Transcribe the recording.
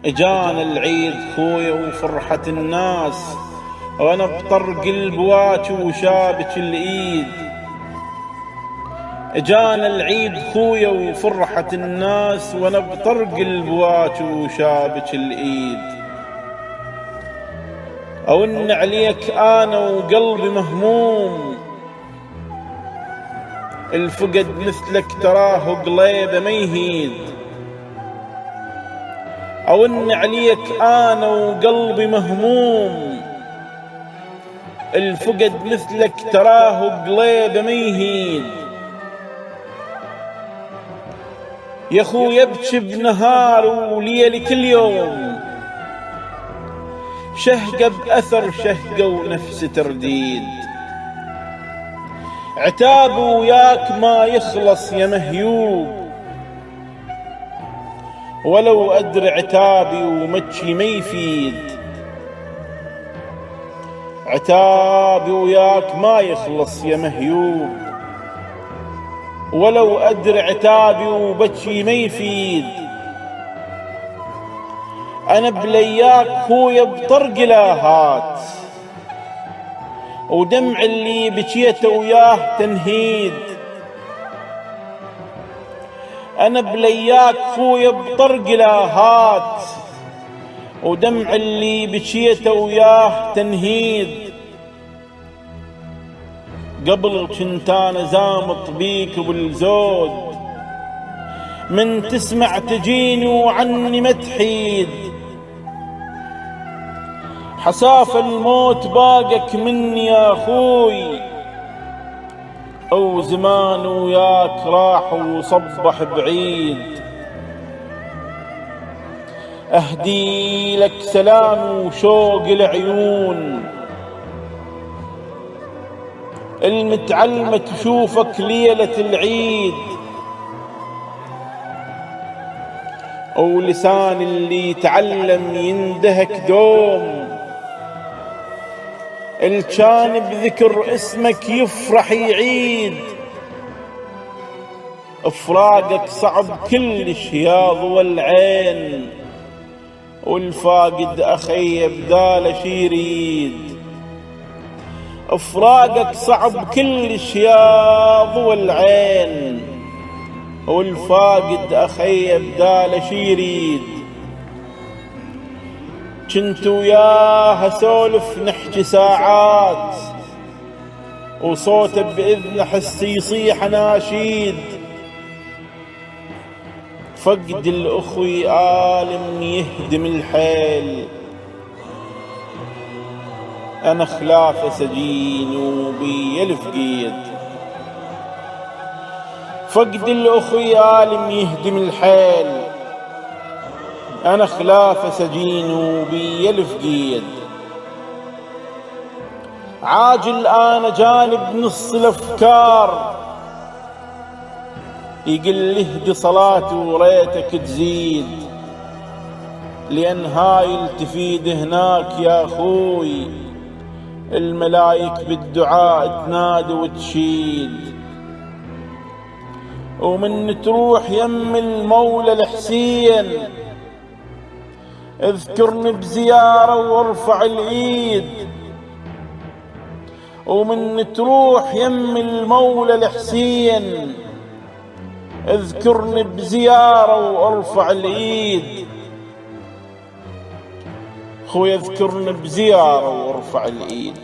اجانا العيد خويا وفرحة الناس، وانا بطرق البواج وشابك الايد. اجانا العيد خويا وفرحة الناس، وانا بطرق البواج وشابك الايد. او ان عليك انا وقلبي مهموم، الفقد مثلك تراه قليبه ما يهيد. او ان عليك انا وقلبي مهموم، الفقد مثلك تراه قليبه ما يهيد. يا اخوي ابكي بنهار وليلي كل يوم، شهقه باثر شهقه ونفس ترديد. عتابي وياك ما يخلص يا مهيوب، ولو أدري عتابي ومجي ما يفيد. عتابي وياك ما يخلص يا مهيوب، ولو أدري عتابي وبجي ما يفيد. أنا بلياك خويا بطرق لاهات، ودمع اللي بكيته وياه تنهيد. أنا بلياك خويا بطرق لاهات، ودمع اللي بكيته وياه تنهيد. قبل كنت أنا زامط بيك بالزود، من تسمع تجيني وعني ما تحيد. حساف الموت باقك مني يا أخوي، أو زمان وياك راح وصبح بعيد. أهدي لك سلام وشوق العيون، المتعلمة تشوفك ليلة العيد. أو لسان اللي يتعلم يندهك دوم، الكان بذكر اسمك يفرح يعيد. افراقك صعب كلش يا ضوى العين، والفاقد اخي بداله شي يريد. افراقك صعب كلش يا ضوى العين، والفاقد اخي بداله شي يريد. كنت وياها سولف نحكي ساعات، وصوته بإذن حسي يصيح ناشيد. فقد الأخوي آلم يهدم الحيل، أنا خلافه سجين وبي ألف قيد. فقد الأخوي آلم يهدم الحيل، أنا خلافه سجين وبي ألف قيد. عاجل أنا جانب نص الأفكار، يقل اهدي صلاتي وريتك تزيد. لأن هاي التفيد هناك يا أخوي، الملايك بالدعاء تنادي وتشيد. ومن تروح يم المولى الحسين، اذكرني بزيارة وارفع الايد. ومن تروح يم المولى الحسين، اذكرني بزيارة وارفع الايد. خويا اذكرني بزيارة وارفع الايد.